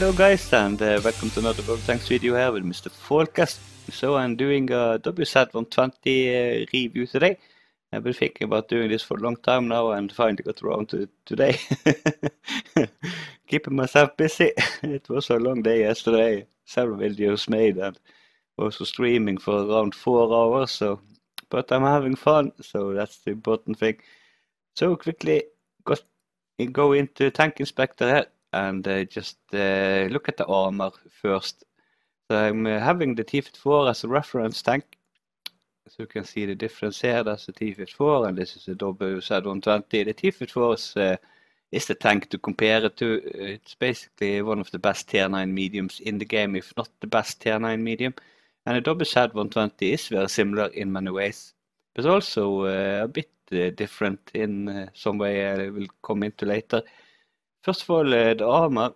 Hello guys, and welcome to another World Tanks video here with Mr. Folkast. So I'm doing a WZ-120 review today. I've been thinking about doing this for a long time now and finally got around to it today. Keeping myself busy. It was a long day yesterday, several videos made and also streaming for around 4 hours. But I'm having fun, so that's the important thing. So quickly go into Tank Inspector here and just look at the armor first. So I'm having the T-54 as a reference tank. So you can see the difference here. That's the T-54 and this is the WZ-120. The T-54 is the tank to compare it to. It's basically one of the best tier 9 mediums in the game, if not the best tier 9 medium. And the WZ-120 is very similar in many ways, but also a bit different in some way I will come into later. First of all, the armor,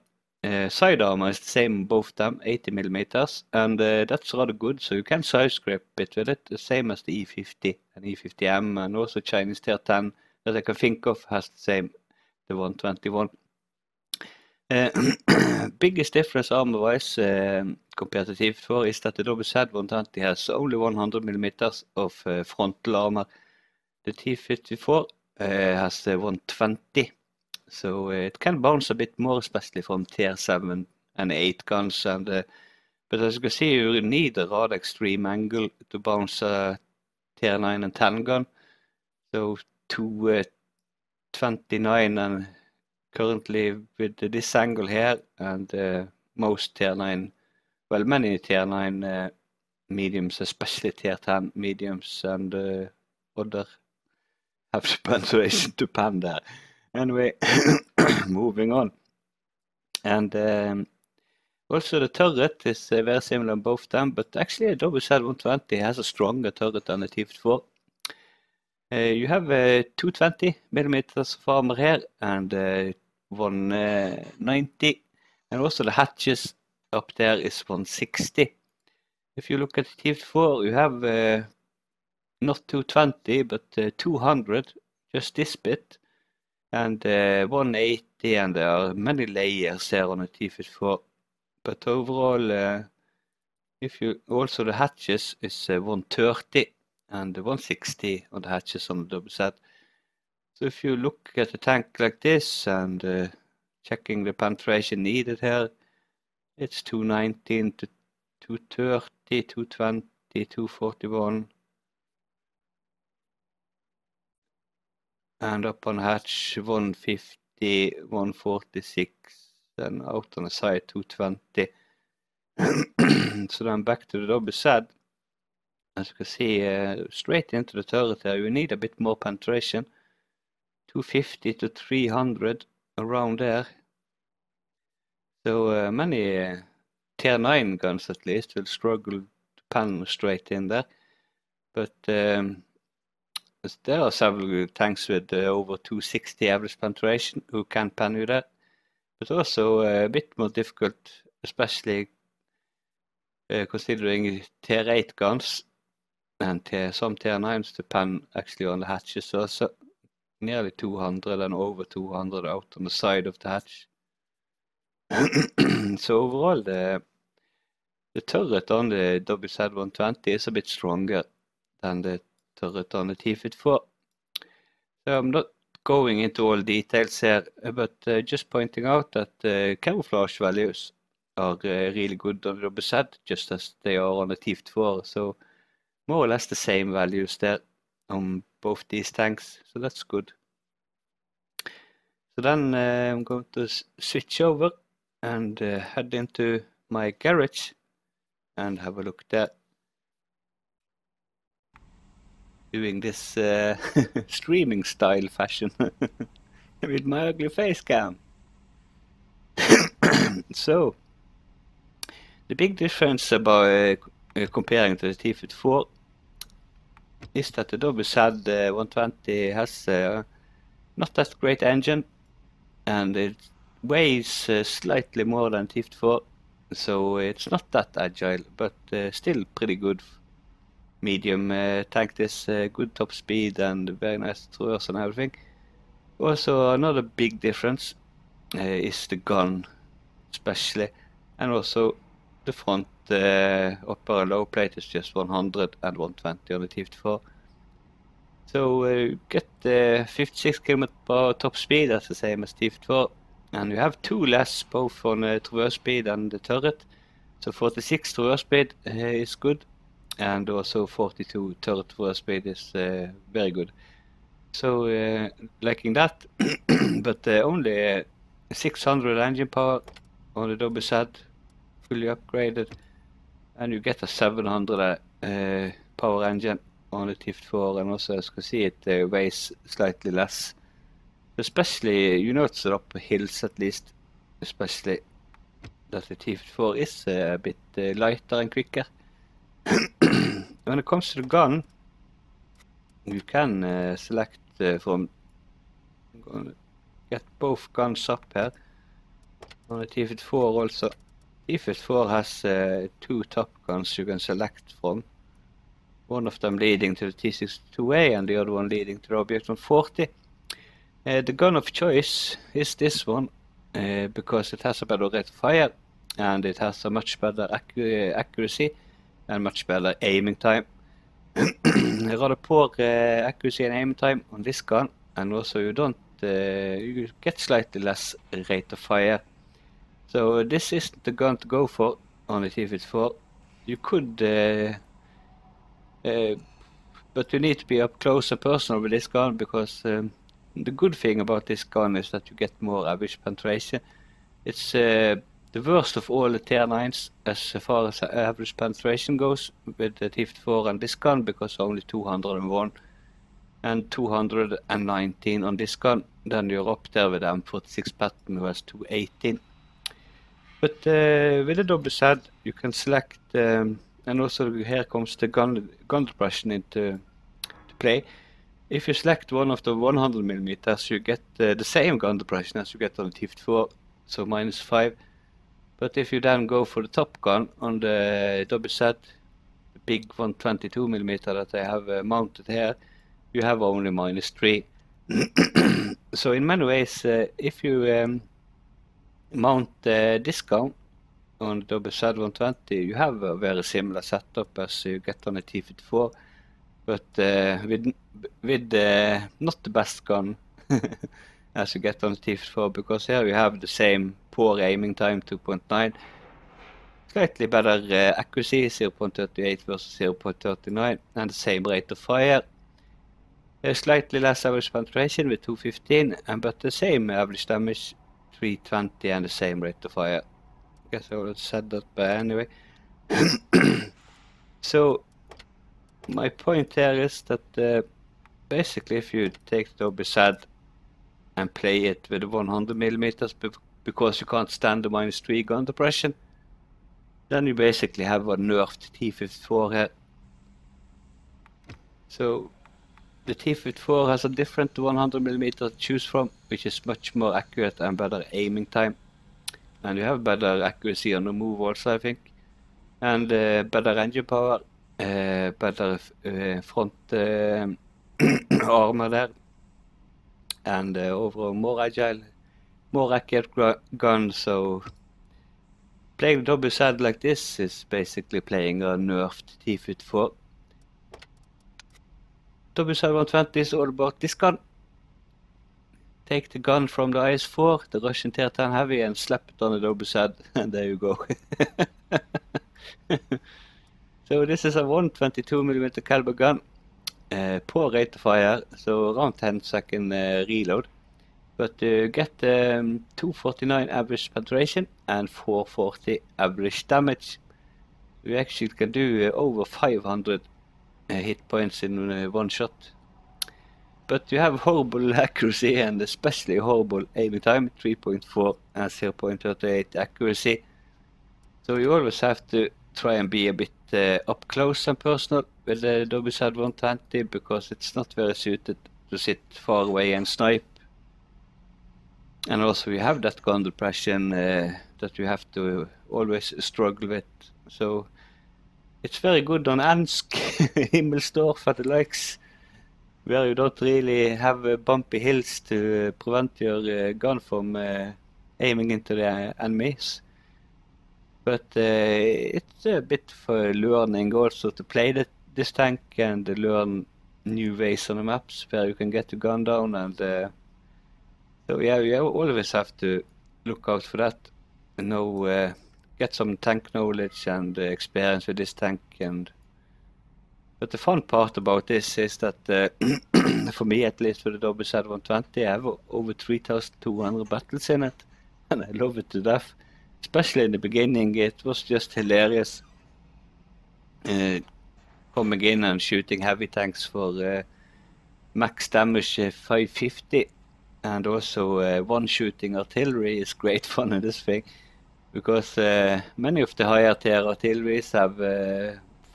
side armor is the same both them, 80 millimeters, and that's rather good, so you can side scrape a bit with it, the same as the E50 and E50M, and also Chinese tier 10 that I can think of has the same, the 121. Biggest difference armor-wise compared to T-54 is that the WZ-120 has only 100 millimeters of frontal armor. The T-54 has 120. So it can bounce a bit more, especially from tier 7 and 8 guns. But as you can see, you need a rather extreme angle to bounce a tier 9 and 10 gun. So 229 and currently with this angle here and most tier 9, well, many tier 9 mediums, especially tier 10 mediums and other have the penetration to pan there. Anyway, moving on. And also the turret is very similar on both them, but actually the WZ-120 has a stronger turret than the T-54. You have 220 millimeters of armor here and 190, and also the hatches up there is 160. If you look at the T-54, you have not 220 but 200, just this bit. And 180, and there are many layers here on the T-54. But overall, if you also the hatches is 130 and 160 on the hatches on the WZ. So if you look at a tank like this and checking the penetration needed here, it's 219 to 230, 220, 241. And up on hatch 150, 146, and out on the side 220. So then back to the WZ. As you can see, straight into the turret here, you need a bit more penetration. 250 to 300, around there. So many tier 9 guns at least will struggle to pan straight in there. But there are several tanks with over 260 average penetration who can pan you that, but also a bit more difficult, especially considering tier 8 guns and some tier 9s to pan actually on the hatches, also nearly 200 and over 200 out on the side of the hatch. So overall the turret on the WZ-120 is a bit stronger than the turret on the T-54. So I'm not going into all details here, but just pointing out that camouflage values are really good on the WZ, just as they are on the T-54. So more or less the same values there on both these tanks, so that's good. So then I'm going to switch over and head into my garage and have a look there. Doing this streaming style fashion with my ugly face cam. So the big difference about comparing to the T-54 is that the WZ-120 has not that great engine and it weighs slightly more than T-54, so it's not that agile, but still pretty good. Medium tank, this good top speed and very nice throwers and everything. Also another big difference is the gun especially, and also the front upper and lower plate is just 100 and 120 on the T54. So you get 56 km per hour top speed, that's the same as T54, and you have 2 less both on traverse speed and the turret. So 46 traverse speed is good, and also 42 turret traverse speed is very good. So liking that, but only 600 engine power on the WZ, fully upgraded, and you get a 700 power engine on the T54, and also as you can see it weighs slightly less. Especially, you notice it up hills at least, especially that the T54 is a bit lighter and quicker. When it comes to the gun, you can select from, I'm gonna get both guns up here. On the T54 also. T54 has 2 top guns you can select from. One of them leading to the T62A and the other one leading to the WZ-140. The gun of choice is this one because it has a better rate of fire and it has a much better accuracy and much better aiming time. Rather poor accuracy and aiming time on this gun, and also you get slightly less rate of fire. So this isn't the gun to go for on the T54. You could, but you need to be up close and personal with this gun, because the good thing about this gun is that you get more average penetration. It's the worst of all the Tier 9s as far as average penetration goes with the T54 and this gun, because only 201 and 219 on this gun. Then you're up there with the M46 Patton, who has 218. But with the WZ, you can select, and also here comes the gun depression into play. If you select one of the 100mm, you get the same gun depression as you get on the T54, so -5. But if you then go for the top gun on the WZ, the big 122mm that I have mounted here, you have only -3. So in many ways, if you mount this gun on the WZ-120, you have a very similar setup as you get on the T54, but with not the best gun as you get on the T54, because here you have the same poor aiming time, 2.9, slightly better accuracy, 0.38 versus 0.39, and the same rate of fire. Slightly less average penetration with 215, but the same average damage, 320, and the same rate of fire. I guess I would have said that, but anyway. So my point here is that basically if you take the WZ and play it with 100mm because you can't stand the -3 gun depression, then you basically have a nerfed T54 here. So the T54 has a different 100mm to choose from, which is much more accurate and better aiming time. And you have better accuracy on the move also, I think. And better engine power, better front armor there. And overall more agile, more accurate gun. So playing the WZ like this is basically playing a nerfed T54. WZ-120 is all about this gun. Take the gun from the IS-4, the Russian Tier 10 Heavy, and slap it on the WZ, and there you go. So this is a 122mm caliber gun, poor rate of fire, so around 10-second reload. But you get 249 average penetration and 440 average damage. You actually can do over 500 hit points in one shot. But you have horrible accuracy and especially horrible aiming time, 3.4 and 0.38 accuracy. So you always have to try and be a bit up close and personal with the WZ-120, because it's not very suited to sit far away and snipe. And also you have that gun depression that you have to always struggle with. So it's very good on Ansk, Himmelsdorf and the likes, where you don't really have bumpy hills to prevent your gun from aiming into the enemies. But it's a bit for learning also to play this tank and learn new ways on the maps where you can get the gun down. And so yeah, you always have to look out for that. Get some tank knowledge and experience with this tank. But the fun part about this is that, for me at least, with the WZ-120, I have over 3,200 battles in it, and I love it to death. Especially in the beginning, it was just hilarious coming in and shooting heavy tanks for max damage 550, and also one-shooting artillery is great fun in this thing, because many of the higher tier artilleries have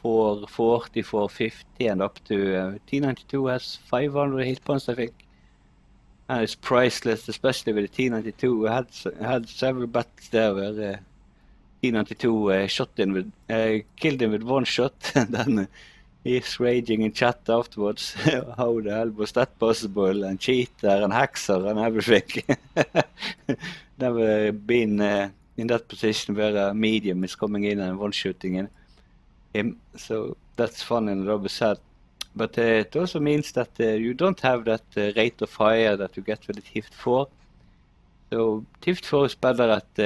440, 450, and up to T92 has 500 hit points, I think. And it's priceless, especially with the T92. I had several battles there where T92 killed him with one shot, and then he's raging in chat afterwards. How the hell was that possible? And cheater and hacker and everything. Never been in that position where a medium is coming in and one-shooting him. So that's fun in the WZ. But it also means that you don't have that rate of fire that you get with the T-54. So T-54 is better at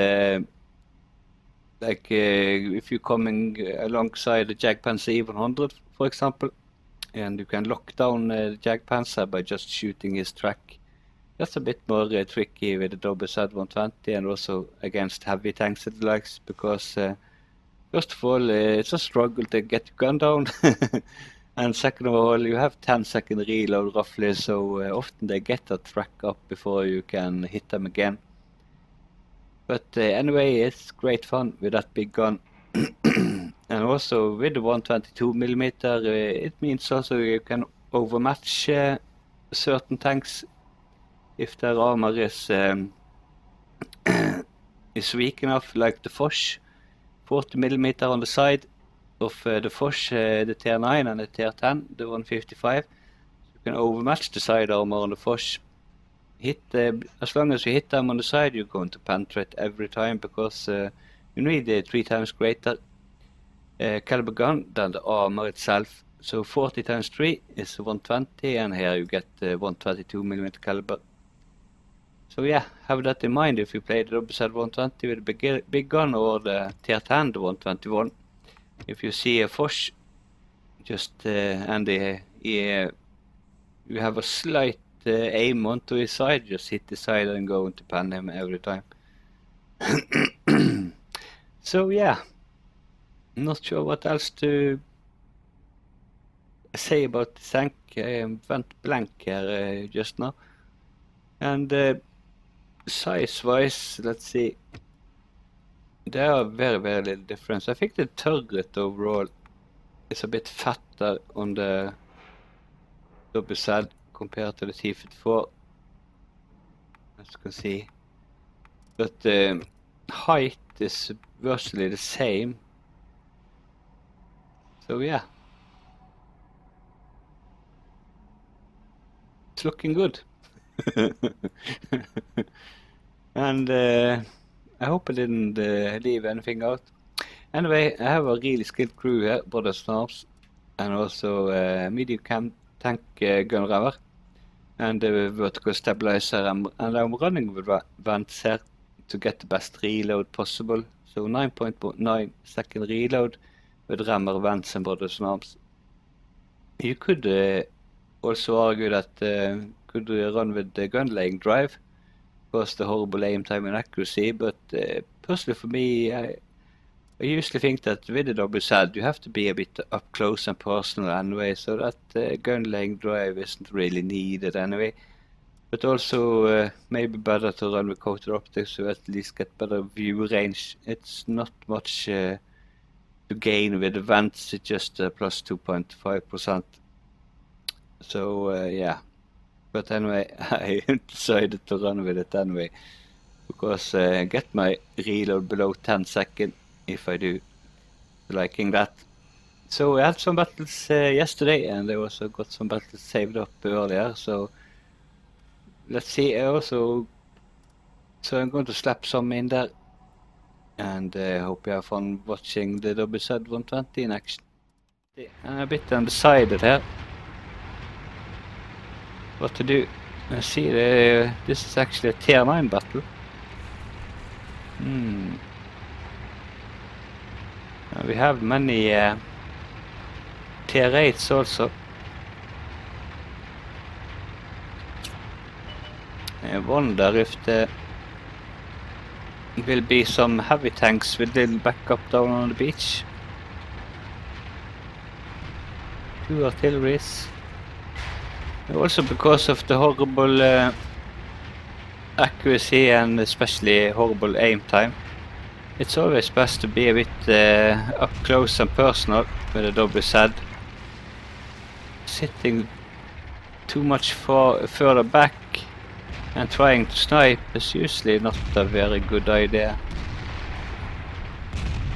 if you're coming alongside the Jagdpanzer E100, for example, and you can lock down the Jagdpanzer by just shooting his track. That's a bit more tricky with the WZ-120 and also against heavy tanks and the likes, because first of all, it's a struggle to get your gun down. And second of all, you have 10-second reload roughly, so often they get a track up before you can hit them again. But anyway, it's great fun with that big gun. And also with the 122mm, it means also you can overmatch certain tanks if their armor is weak enough, like the Foch, 40mm on the side of the Foch, the tier 9 and the tier 10, the 155. You can overmatch the side armor on the Foch. As long as you hit them on the side, you're going to penetrate every time, because you need a 3 times greater caliber gun than the armor itself. So 40 times 3 is 120, and here you get 122mm caliber. So yeah, have that in mind if you play the WZ-120 with a big gun, or the tier 10, the 121. If you see a Foch, just you have a slight aim onto his side, just hit the side and go into pan him every time. So yeah, I'm not sure what else to say about the tank. I went blank here just now. And size-wise, let's see. There are very, very little difference. I think the turret overall is a bit fatter on the WZ compared to the T-54, as you can see. But the height is virtually the same. So yeah, it's looking good. And I hope I didn't leave anything out. Anyway, I have a really skilled crew here, brothers and arms, and also medium tank gun rammer, and the vertical stabilizer, and I'm running with vents here to get the best reload possible. So 9.9 second reload with rammer, vents, and brothers and arms. You could also argue that could run with the gun laying drive, because the horrible aim time and accuracy, but personally for me, I usually think that with the WZ you have to be a bit up close and personal anyway, so that gun laying drive isn't really needed anyway. But also maybe better to run with coated optics to at least get better view range. It's not much to gain with the vents, it's just plus 2.5%. So yeah. But anyway, I decided to run with it anyway, because get my reload below 10 seconds if I do, liking that. So I had some battles yesterday, and I also got some battles saved up earlier, so let's see. I also So I'm going to slap some in there. And hope you have fun watching the WZ-120 in action. I'm a bit undecided here. What to do. I see this is actually a tier 9 battle. We have many tier 8s also. I wonder if there will be some heavy tanks with little backup down on the beach. 2 artilleries. Also because of the horrible accuracy and especially horrible aim time. It's always best to be a bit up close and personal with a WZ. Sitting too much further back and trying to snipe is usually not a very good idea.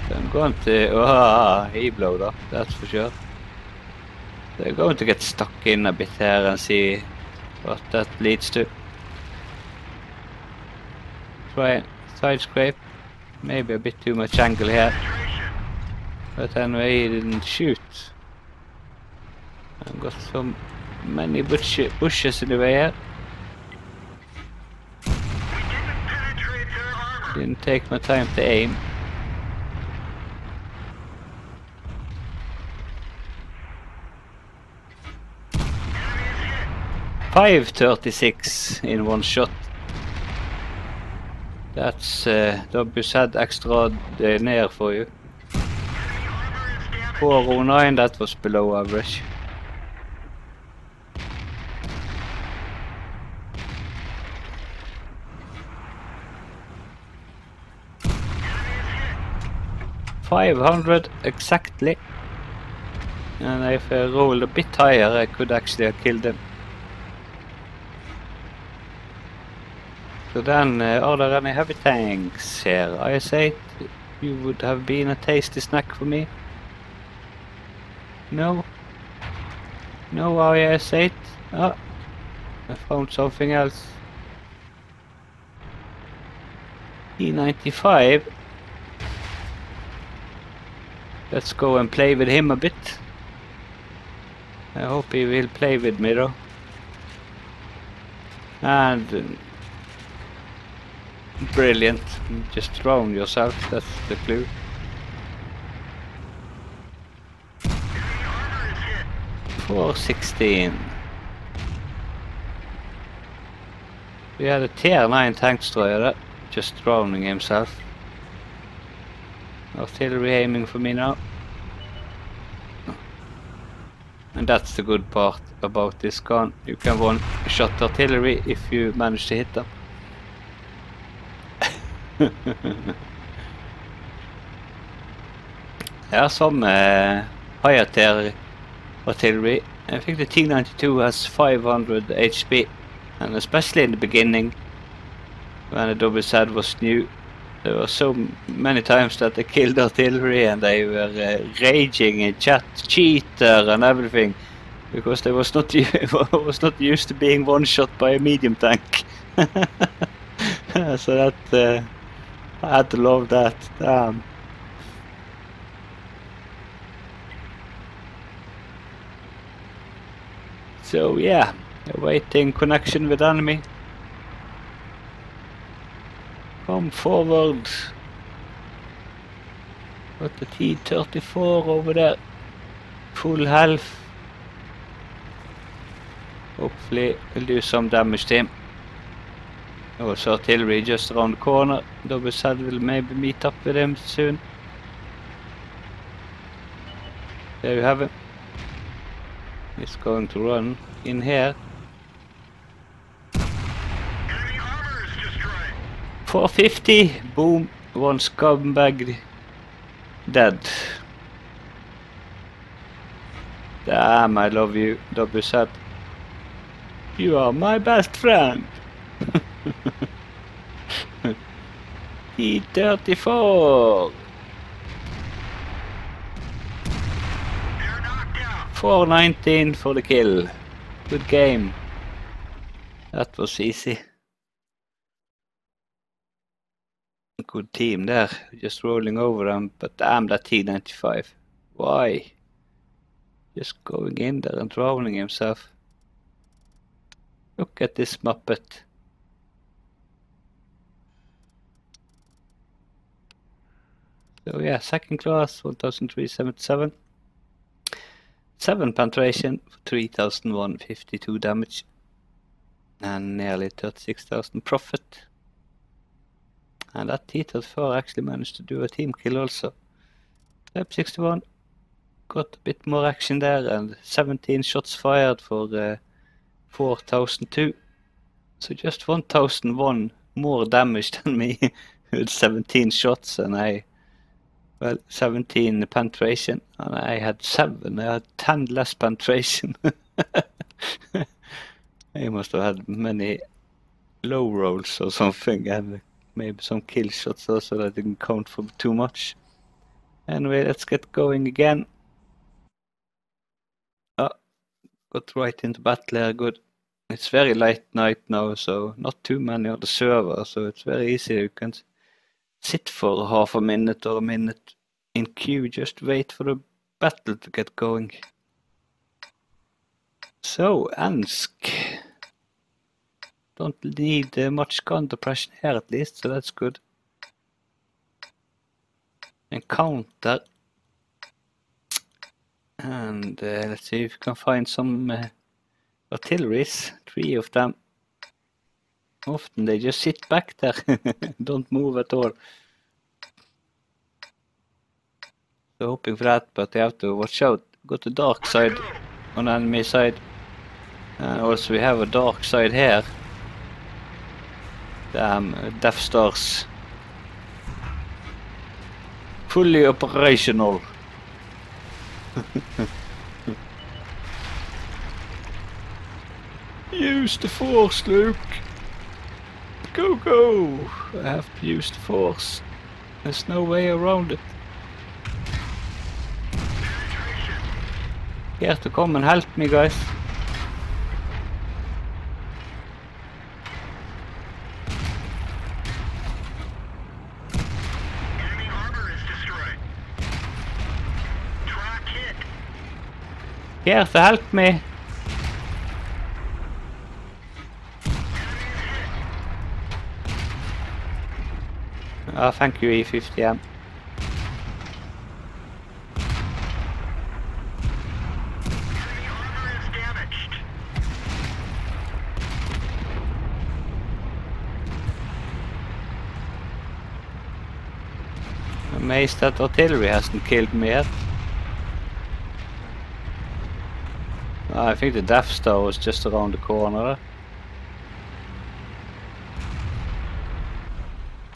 So I'm going to... he blowed up, that's for sure. They're going to get stuck in a bit here and see what that leads to. Try and side scrape. Maybe a bit too much angle here. But anyway, he didn't shoot. I've got so many bushes in the way here. Didn't take my time to aim. .536 in one shot. That's WZ extraordinaire for you. 409, that was below average. .500 exactly. And if I rolled a bit higher, I could actually have killed him. So then, are there any heavy tanks here? IS-8, you would have been a tasty snack for me. No? No IS-8? Ah, I found something else. E95. Let's go and play with him a bit. I hope he will play with me though. And... brilliant. Just drown yourself, that's the clue. .416. We had a tier 9 tank destroyer there, just drowning himself. Artillery aiming for me now. And that's the good part about this gun. You can one-shot artillery if you manage to hit them. There are some higher tier artillery. I think the T92 has 500 HP, and especially in the beginning when the WZ was new, there were so many times that they killed artillery and they were raging in chat, cheater and everything, because they was not used to being one shot by a medium tank. So that I had to love that. Damn. So yeah, awaiting connection with enemy. Come forward. Got the T-34 over there. Full health. Hopefully we'll do some damage to him. Also artillery just around the corner. WZ will maybe meet up with him soon. There you have him. He's going to run in here. 450. Boom. One scumbag dead. Damn, I love you, WZ. You are my best friend. T-34. 419 for the kill. Good game. That was easy. Good team there, just rolling over them, but damn that T-95. Why? Just going in there and drowning himself. Look at this Muppet. So yeah, second class, 1377. 7 penetration, 3152 damage. And nearly 36,000 profit. And that T-34 actually managed to do a team kill also. Type 61 got a bit more action there, and 17 shots fired for 4002. So just 1001 more damage than me with 17 shots, and 17 penetration, and I had 7. I had 10 less penetration. I must have had many low rolls or something, and maybe some kill shots also that didn't count for too much. Anyway, let's get going again. Oh, got right into battle here, good. It's very late night now, so not too many on the server, so it's very easy. You can sit for half a minute or a minute in queue, just wait for the battle to get going. So, Ansk. Don't need much gun depression here at least, so that's good. Encounter. And let's see if we can find some artilleries, 3 of them. Often they just sit back there, don't move at all. So hoping for that, but they have to watch out. Got the dark side on enemy side. And also we have a dark side here. Damn, Death Stars. Fully operational. Use the force, Luke. Go, go. I have to use the force. There's no way around it. You have to come and help me, guys. Enemy armor is destroyed. Track hit. You have to help me. Oh, thank you, E50M. Amazed that artillery hasn't killed me yet. I think the Death Star was just around the corner.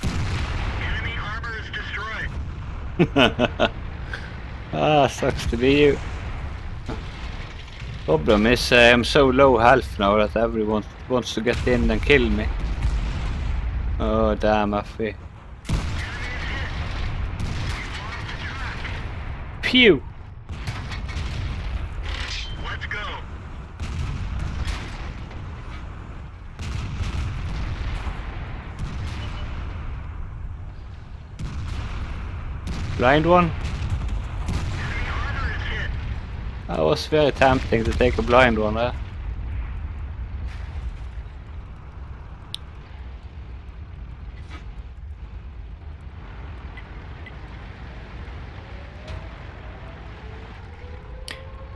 Enemy armor is destroyed. Sucks to be you. Problem is I'm so low health now that everyone wants to get in and kill me. Oh damn, Effie. Pew! Let's go. Blind one? Enemy armor is hit. That was very tempting to take a blind one there.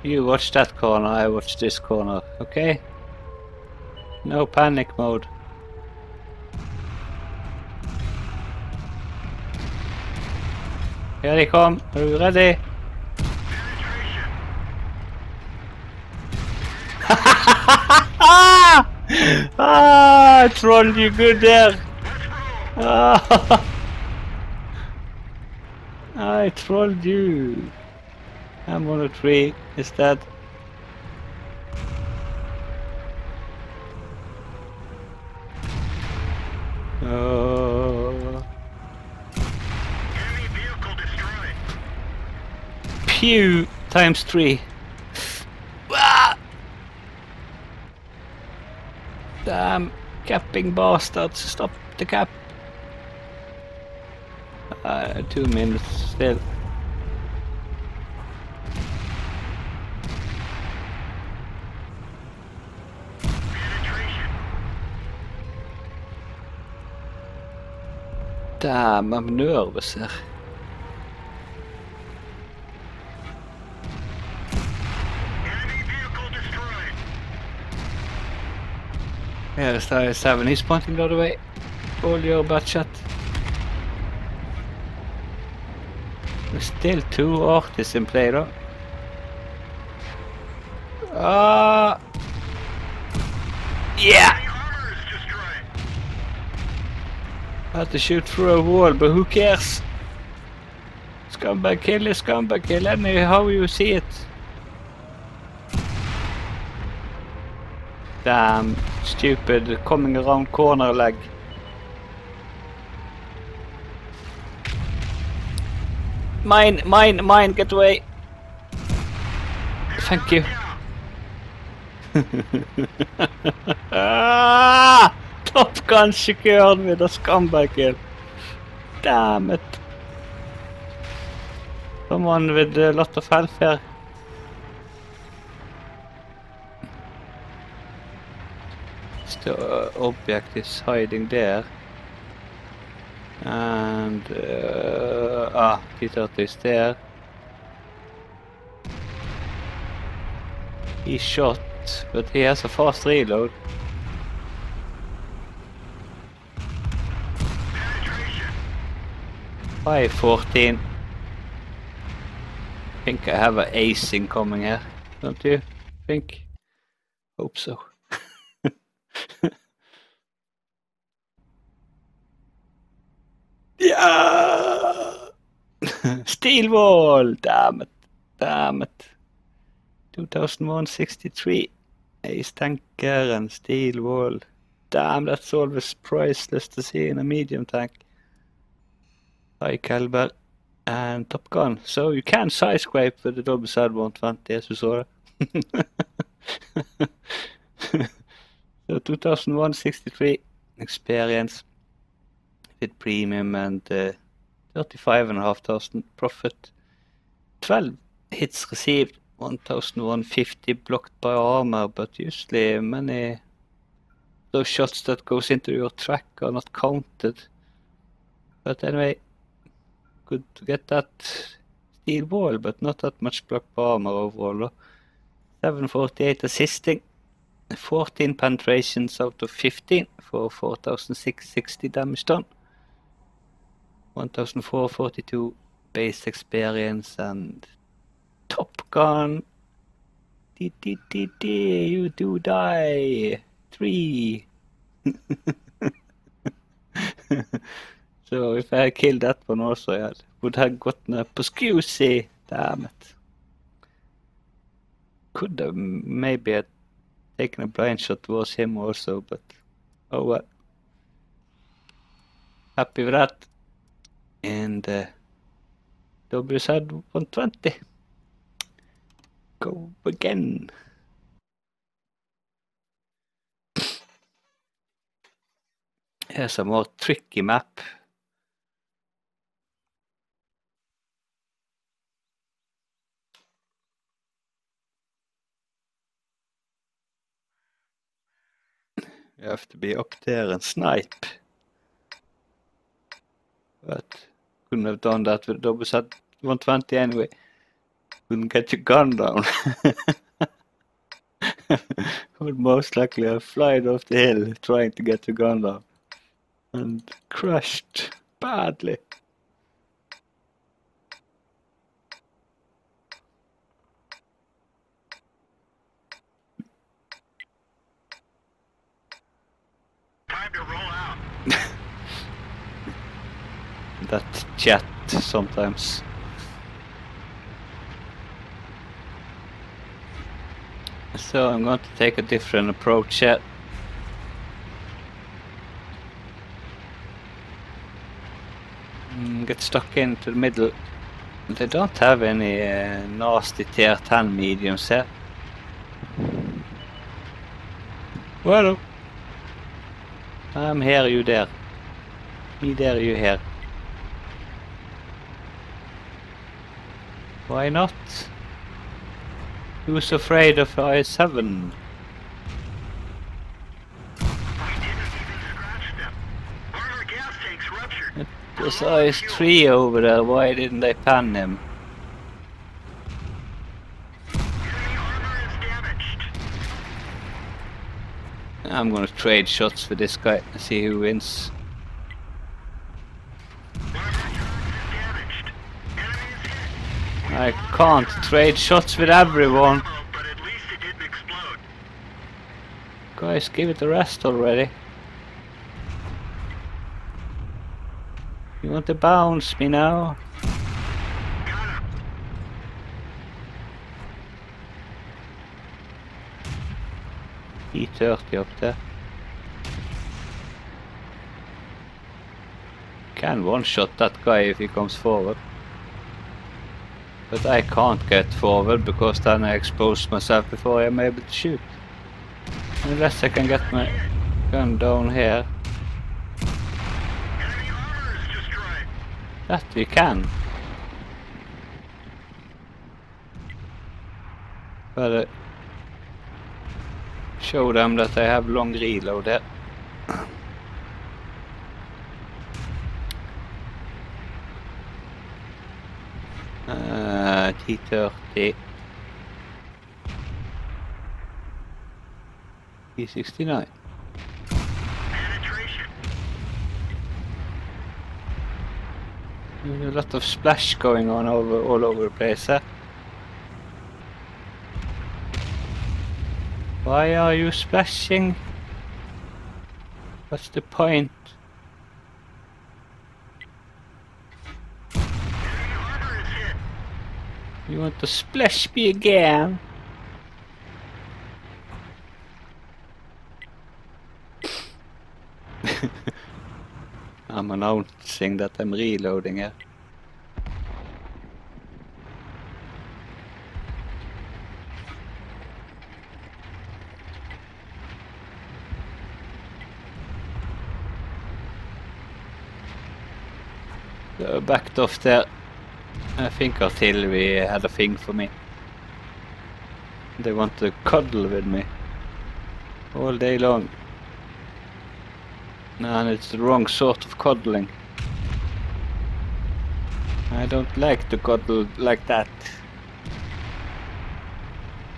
You watch that corner, I watch this corner, okay? No panic mode. Here they come, are you ready? I trolled you good there. I trolled you. I'm on a tree, is that? Oh. Enemy vehicle destroyed. Pew times 3. Ah! Damn capping bastards, stop the cap. 2 minutes still. Penetration. Damn, I'm nervous here. Enemy vehicle destroyed. Yeah, the star is 7. He's pointing the other way. All your bad shot. There's still 2 artists in play though. Yeah! Enemy armor is destroyed. I had to shoot through a wall, but who cares? Scumbag kill is scumbag kill, any how you see it. Damn, stupid, coming around corner leg. Mine, get away. Thank you. Top Gun secured with a scumbag kill. Damn it. Someone with a lot of health here. The object is hiding there. And T-30 is there. He shot, but he has a fast reload. Penetration. 514. I think I have an ace incoming here, don't you think? Hope so. Yeah! Steel wall! Damn it. Damn it. 2163. Ace tanker and steel wall. Damn, that's always priceless to see in a medium tank. High caliber and Top Gun. So you can side scrape with the WZ-120 as you saw. So 2163 experience with premium and 35,500 profit. 12 hits received, 1,150 blocked by armor, but usually many those shots that goes into your track are not counted. But anyway, good to get that steel wall, but not that much blocked by armor overall though. 748 assisting, 14 penetrations out of 15 for 4,660 damage done. 1,442 base experience and Top Gun. You do die. 3. So if I had killed that one also, I would have gotten a Poscusi. Damn it. Could have maybe taken a blind shot towards him also, but oh well. Happy with that. And WZ-120. Go again. Here's a more tricky map. You have to be up there and snipe. But couldn't have done that with WZ-120 anyway. Couldn't get your gun down. Would most likely have flied off the hill trying to get your gun down. And crashed badly. Time to roll out. That chat sometimes. So I'm going to take a different approach here. Get stuck into the middle. They don't have any nasty tier 10 mediums here. Well, I'm here, you there. Me there, you here. Why not? Who's afraid of I-7? We didn't even scratch them. One of our gas tanks ruptured. There's I-3 over there, why didn't they pan him? Enemy armor is damaged. I'm gonna trade shots for this guy and see who wins. One of our turrets is damaged. Enemy is hit. I can't trade shots with everyone. Ammo, but at least it didn't explode. Guys, give it a rest already. You want to bounce me now? Got him. E30 up there. Can one-shot that guy if he comes forward. But I can't get forward because then I expose myself before I'm able to shoot. Unless I can get my gun down here. Enemy armor is destroyed. That we can. But show them that I have long reload there. T30. T69. Penetration. There's a lot of splash going on all over the place, huh? Why are you splashing? What's the point? Enemy armor is hit. You want to splash me again? I'm announcing that I'm reloading here. So backed off there. I think artillery had a thing for me. They want to cuddle with me all day long. And it's the wrong sort of cuddling. I don't like to cuddle like that.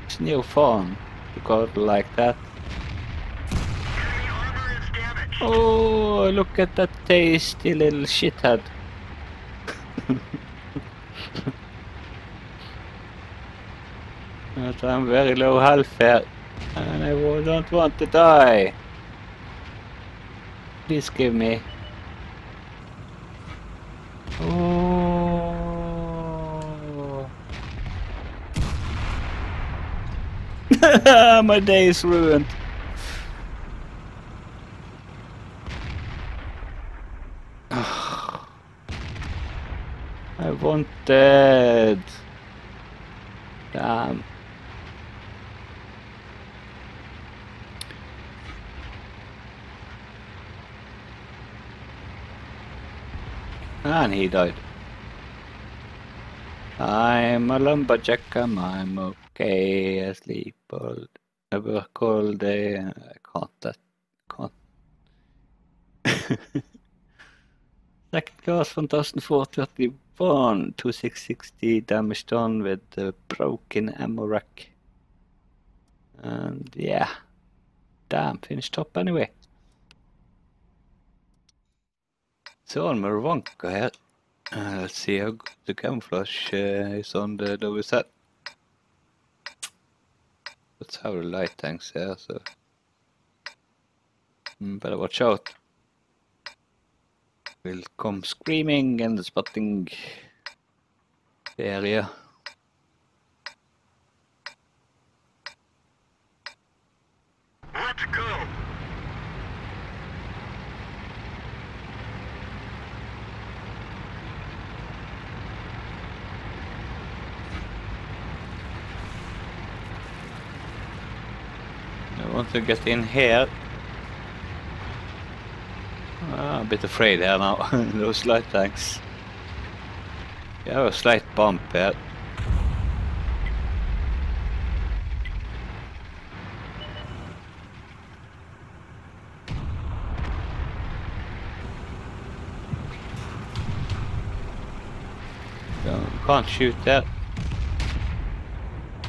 It's no fun to cuddle like that. Enemy armor is damaged. Oh, look at that tasty little shithead. But I'm very low health here, and I don't want to die. Please give me. Oh. My day is ruined. I wanted. Damn. And he died. I'm a lumberjack, I'm okay. I sleep I work all day. I can't. Second class 1431, 2660 damage done with the broken ammo rack. And yeah, damn, finished top anyway. So on Marvanka here. Let's see how good the camouflage is on the WZ. Let's have the light tanks here, so better watch out. Will come screaming and spotting the area. Let's go. I want to get in here. I'm a bit afraid here now, those light tanks. You have a slight bump here. Can't shoot that.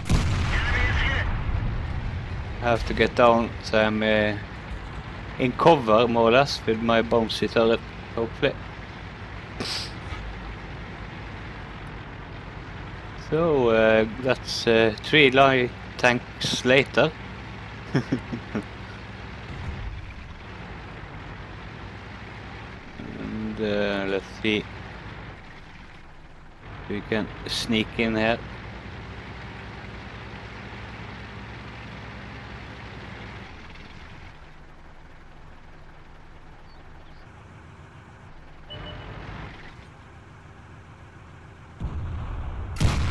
Enemy is hit. I have to get down so I'm in cover more or less with my bouncy turret, hopefully. So that's 3 light tanks later. And let's see. We can sneak in here.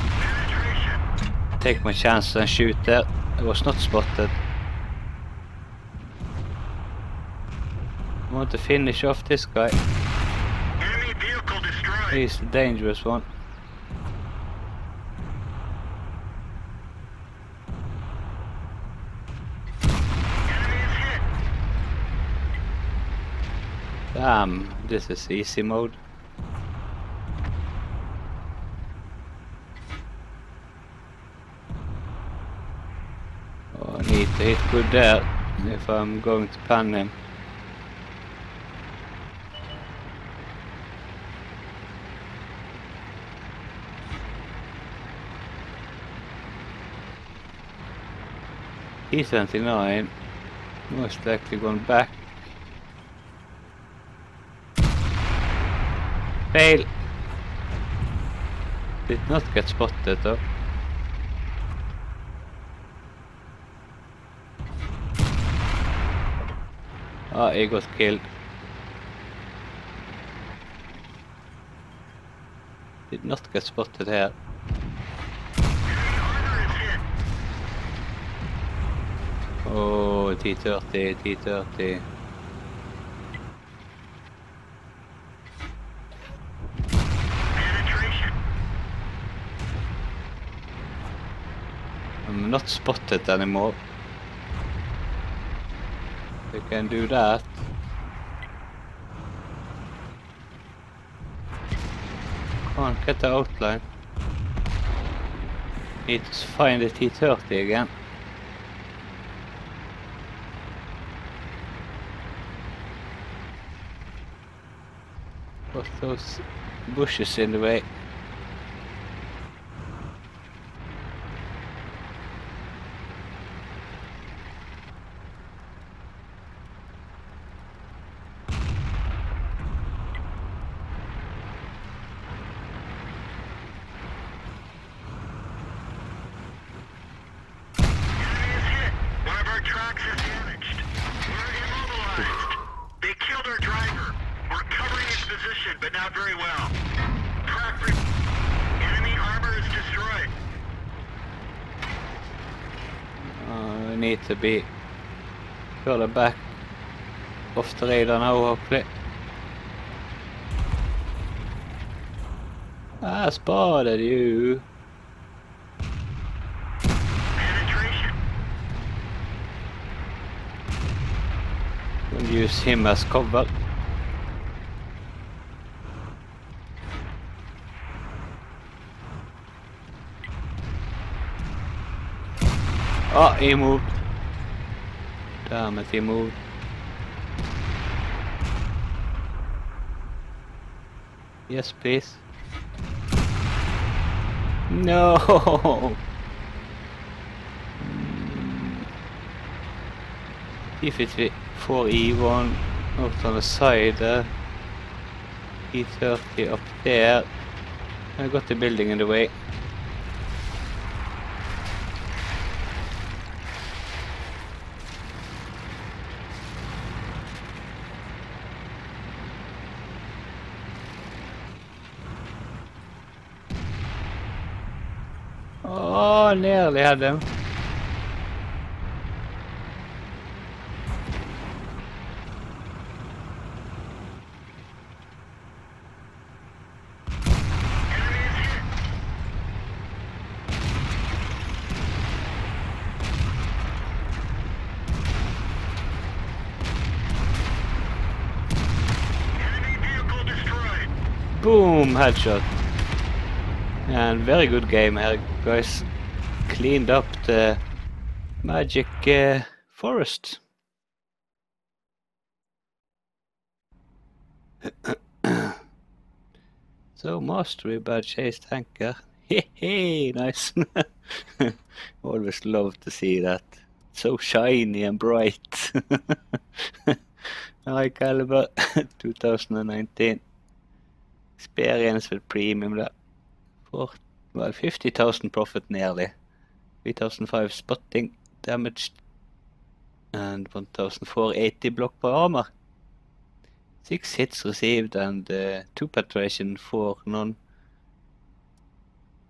Penetration. Take my chance and shoot there. I was not spotted. I want to finish off this guy. Enemy vehicle destroyed. He's the dangerous one. Enemy is hit. Damn, this is easy mode. Oh, I need to hit good there if I'm going to pan him. T-29, most likely gone back. Fail! Did not get spotted though. Ah, he got killed. Did not get spotted here. Enemy armor is hit. Oh, T-30, T-30. Penetration. I'm not spotted anymore. We can do that. Can't get the outline. Need to find the T-30 again. Got those bushes in the way. Enemy is hit. One of our tracks is damaged. We're immobilized. They killed our driver. We're covering his position, but not very well. Track enemy armor is destroyed. We need to be further back off the radar now, hopefully. I spotted you. Penetration. We'll use him as cover. Oh, he moved. Damn it, he moved. Yes, please. No. T-54E1 out on the side there. T-30 up there. I got the building in the way. Oh, nearly had them. Enemy is hit. Enemy vehicle destroyed. Boom, headshot. And very good game here, guys. Cleaned up the magic forest. So mastery by chase tanker. Hey, nice. Always love to see that. So shiny and bright. High caliber 2019. Experience with premium that. For well 50,000 profit nearly. 3,005 spotting damaged and 1,480 block per armor. 6 hits received and 2 penetration, 4 none.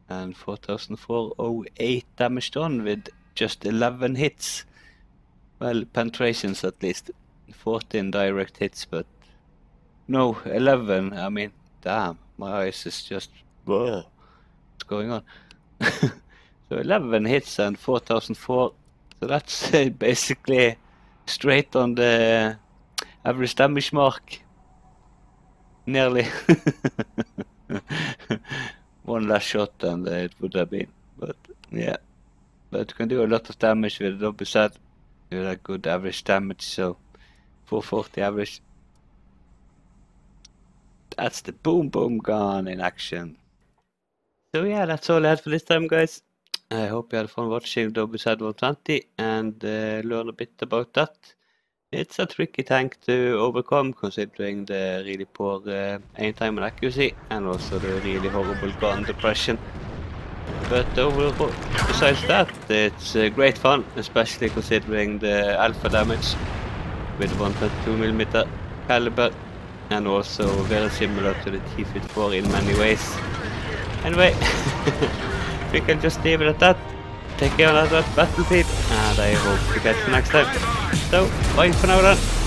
And 4,408 damage done with just 11 hits. Well, penetrations at least. 14 direct hits, but no, 11. I mean, damn, my eyes is just, whoa, what's going on? So 11 hits and 4,004. So that's basically straight on the average damage mark. Nearly. One last shot and it would have been. But yeah. But you can do a lot of damage with WZ. You have good average damage, so 440 average. That's the boom boom gun in action. So yeah, that's all I had for this time, guys. I hope you had fun watching WZ-120 and learn a bit about that. It's a tricky tank to overcome considering the really poor aim time and accuracy and also the really horrible gun depression. But overall, besides that, it's great fun, especially considering the alpha damage with 122mm caliber and also very similar to the T-54 in many ways. Anyway, we can just leave it at that. Take care on that battlefield and I hope to catch you next time. So, bye for now then.